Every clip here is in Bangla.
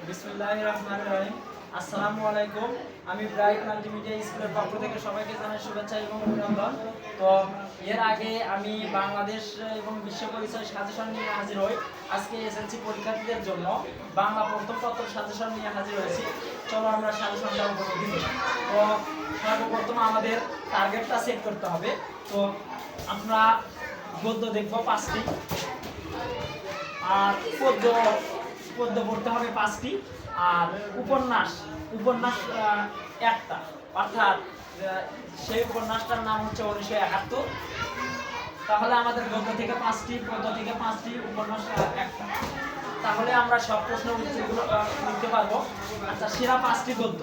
বিসমিল্লাহির রহমানির রহিম। আসসালামু আলাইকুম। আমি ব্রাইট মাল্টিমিডিয়া স্কুলের পক্ষ থেকে সবাইকে জানাই শুভেচ্ছা এবং অভিনন্দন। তো এর আগে আমি বাংলাদেশ এবং বিশ্ব পরিচয় সাজেশন নিয়ে হাজির হই। আজকে এসএসসি পরীক্ষার্থীদের জন্য বাংলা প্রথম পত্র সাজেশন নিয়ে হাজির হয়েছি। চলো আমরা সাজেশনটা উপলব্ধি করি। তো সর্বপ্রথম আমাদের টার্গেটটা সেট করতে হবে। তো আমরা গদ্য দেখবো 5টি, আর পদ্য পদ্য পড়তে হবে 5টি, আর উপন্যাস উপন্যাস একটা, অর্থাৎ সেই উপন্যাসটার নাম হচ্ছে 1971। তাহলে আমাদের গদ্য থেকে 5টি, পদ্য থেকে 5টি, উপন্যাস একটা। তাহলে আমরা সব প্রশ্নের উত্তরগুলো লিখতে পারবো। আচ্ছা, সেরা 5টি গদ্য,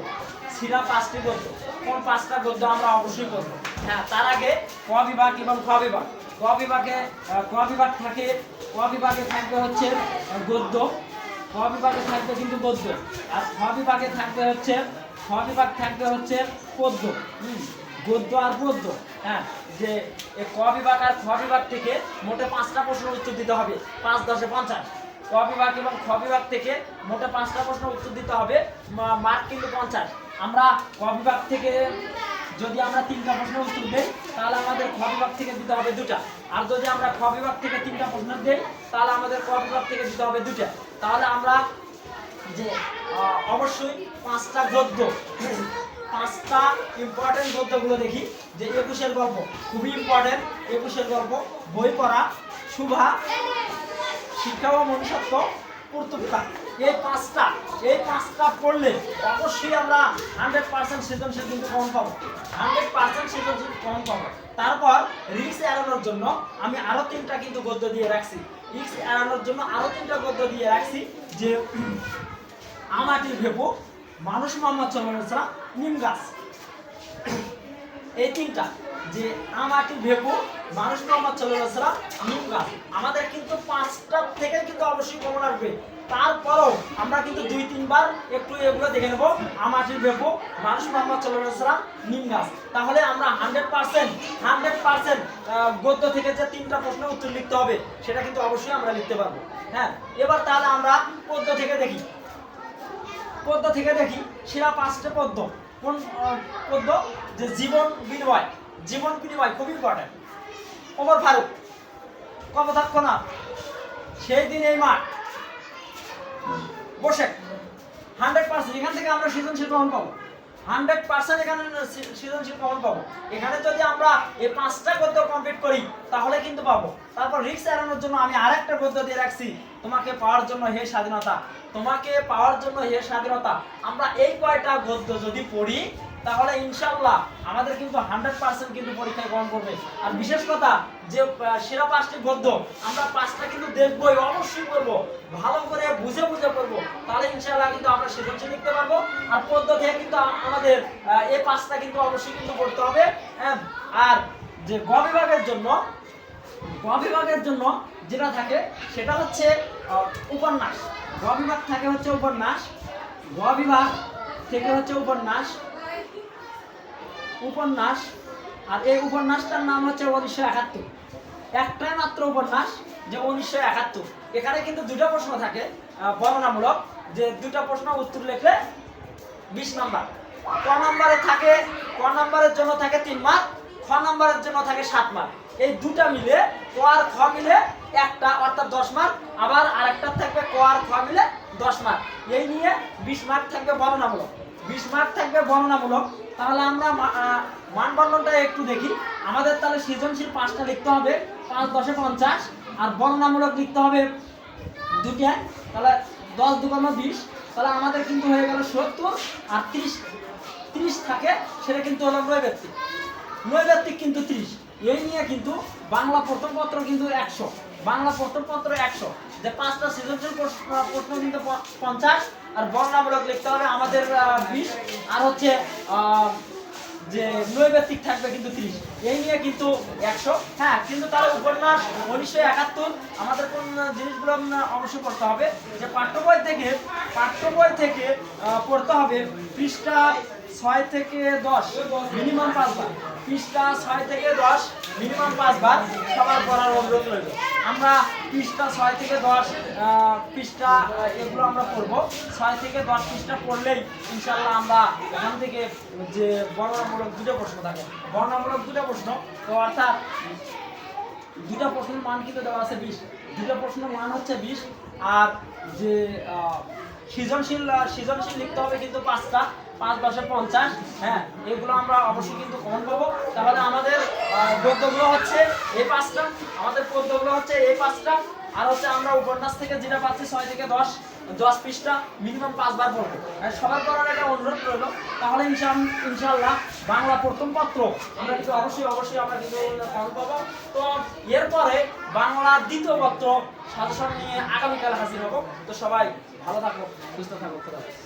কোন 5টা গদ্য আমরা অবশ্যই করবো। হ্যাঁ, তার আগে ক বিভাগ এবং খ বিভাগ। ক বিভাগে থাকবে হচ্ছে গদ্য, ক বিভাগে থাকবে কিন্তু গদ্য, আর খ বিভাগে থাকবে হচ্ছে পদ্য। গদ্য আর পদ্য। হ্যাঁ, যে ক বিভাগ আর খ বিভাগ থেকে মোটে 5টা প্রশ্নের উত্তর দিতে হবে, 5 10 50। ক বিভাগ এবং খ বিভাগ থেকে মোটে 5টা প্রশ্ন উত্তর দিতে হবে, মার্ক কিন্তু 50। আমরা ক বিভাগ থেকে যদি আমরা 3টা প্রশ্নের উত্তর দেই, তাহলে আমাদের খ বিভাগ থেকে দিতে হবে 2টা। আর যদি আমরা খ বিভাগ থেকে 3টা প্রশ্ন দেই, তাহলে আমাদের ক বিভাগ থেকে দিতে হবে 2টা। তাহলে আমরা যে অবশ্যই 5টা গদ্য, 5টা ইম্পর্টেন্ট গদ্যগুলো দেখি। যে 21-এর গল্প খুবই ইম্পর্টেন্ট। 21-এর গল্প, বই পড়া, শুভা, শিক্ষা ও মনুষ্যত্ব, কর্তৃত্ব। এই পাঁচটা পড়লে অবশ্যই আমরা 100% সৃজনশীল কিন্তু কম পাবো, 100% সৃজনশীল কম পাবো। তারপর রিস্ক এড়ানোর জন্য আমি আরো 3টা কিন্তু গদ্য দিয়ে রাখছি। যে আমাটির ভেপু, মানুষ মোহাম্মদ সাল্লাল্লাহু আলাইহি ওয়াসাল্লাম, নিম গাছ। এই 3টা, যে আমাটির ভেপু, মানুষ মোহাম্মদ সাল্লাল্লাহু আলাইহি ওয়াসাল্লাম, নিম গাছ। আমাদের কিন্তু 5টা থেকে কিন্তু অবশ্যই কমন আসবে। তারপরও আমরা কিন্তু 2-3 বার একটু এগুলো দেখে নেব। আমাটির ভেপু, মানুষ মোহাম্মদ সাল্লাল্লাহু আলাইহি ওয়াসাল্লাম, নিম গাছ। তাহলে আমরা 100% গদ্য থেকে যে 3টা প্রশ্নের উত্তর লিখতে হবে, সেটা কিন্তু অবশ্যই আমরা লিখতে পারবো। হ্যাঁ, এবার তাহলে আমরা পদ্য থেকে দেখি সেরা 5টা পদ্য। কোন পদ্য? যে জীবন বিনিময় খুব ইম্পর্টেন্ট। ওমর ফারুক, কপোতাক্ষ না, সেই দিন এই মাঠ, বসে। 100% এখান থেকে আমরা সৃজনশীল কমন পাবো, 100% এখানে সৃজনশীল কমন পাবো। এখানে যদি আমরা এই 5টা গদ্য কমপ্লিট করি, তাহলে কিন্তু পাবো। তারপর রিস্ক এড়ানোর জন্য আমি আরেকটা গদ্য দিয়ে রাখছি, তোমাকে পাওয়ার জন্য হে স্বাধীনতা। আমরা এই কয়টা গদ্য যদি পড়ি, তাহলে ইনশাআল্লাহ আমাদের কিন্তু 100% কিন্তু পরীক্ষায় গ্রহণ করবে। আর বিশেষ কথা, যে সেরা 5টি গদ্য আমরা 5টা কিন্তু দেখবই, অবশ্যই করবো, ভালো করে বুঝে করবো। তাহলে ইনশাআল্লাহ কিন্তু আমরা সৃজনশীল লিখতে পারবো। আর পদ্য থেকে কিন্তু আমাদের এই 5টা কিন্তু অবশ্যই কিন্তু পড়তে হবে। আর যে গ বিভাগের জন্য যেটা থাকে, সেটা হচ্ছে উপন্যাস। গ বিভাগ থাকে হচ্ছে উপন্যাস, আর এই উপন্যাসটার নাম হচ্ছে 1971। একটাই মাত্র উপন্যাস, যে 1971। এখানে কিন্তু 2টা প্রশ্ন থাকে বর্ণনামূলক, যে 2টা প্রশ্ন উত্তর লিখলে 20 নাম্বার। ক নম্বরের জন্য থাকে 3 মার্ক, খ নম্বরের জন্য থাকে 7 মার্ক। এই 2টা মিলে, ক আর খ মিলে একটা, অর্থাৎ 10 মার্ক। আবার আরেকটা থাকবে ক আর খ মিলে 10 মার্ক। এই নিয়ে 20 মার্ক থাকবে বর্ণনামূলক। তাহলে আমরা মানবন্ধনটা একটু দেখি। আমাদের তাহলে সৃজনশীল 5টা লিখতে হবে, 5 10 50, আর বর্ণনামূলক লিখতে হবে 2টা। তাহলে 10 2 20। তাহলে আমাদের কিন্তু হয়ে গেল 70, আর 30 থাকে, সেটা কিন্তু হলো নৈবেত্তিক কিন্তু 30। এই নিয়ে কিন্তু বাংলা প্রথম পত্র কিন্তু 100, যে 5টা সৃজনশীল প্রশ্ন কিন্তু 50, আর বর্ণনামূলক লিখতে হবে আমাদের 20, আর হচ্ছে যে নৈবেত্তিক থাকবে কিন্তু 30। এই নিয়ে কিন্তু 100। হ্যাঁ, কিন্তু তার উপন্যাস 1971 আমাদের কোন জিনিসগুলো অবশ্যই করতে হবে, যে পাঠ্য বই থেকে পড়তে হবে পৃষ্ঠা 6 থেকে 10 মিনিমাম 5 বার, পৃষ্ঠা 6 থেকে 10 মিনিমাম 5 বার সবার পড়ার অনুরোধ রইল। আমরা পৃষ্ঠা 6 থেকে 10 পৃষ্ঠা এগুলো আমরা পড়বো। 6 থেকে 10 পৃষ্ঠা পড়লেই ইনশাআল্লাহ আমরা এখান থেকে যে বর্ণনামূলক দুটো প্রশ্ন থাকে, বর্ণনামূলক দুটো প্রশ্ন, তো অর্থাৎ দুটো প্রশ্নের মান কিন্তু দেওয়া আছে 20, দুটো প্রশ্নের মান হচ্ছে 20। আর যে সৃজনশীল লিখতে হবে কিন্তু 5টা, 5 × 50, হ্যাঁ এগুলো আমরা অবশ্যই কিন্তু কমন পাবো। তাহলে আমাদের গদ্যগুলো হচ্ছে এই 5টা, আমাদের পদ্যগুলো হচ্ছে এই 5টা, আর হচ্ছে আমরা উপন্যাস থেকে যেটা পাচ্ছি 6 থেকে 10 পৃষ্ঠা মিনিমাম 5 বার পড়বো। সবার করার একটা অনুরোধ রইল। তাহলে ইনশাআল্লাহ বাংলা প্রথম পত্র আমরা কিন্তু অবশ্যই আমরা কিন্তু কমন পাবো। তো এরপরে বাংলা দ্বিতীয় পত্র সাজেশন নিয়ে আগামীকাল হাজির হবো। তো সবাই ভালো থাকো, সুস্থ থাকো, খোদা হাফেজ।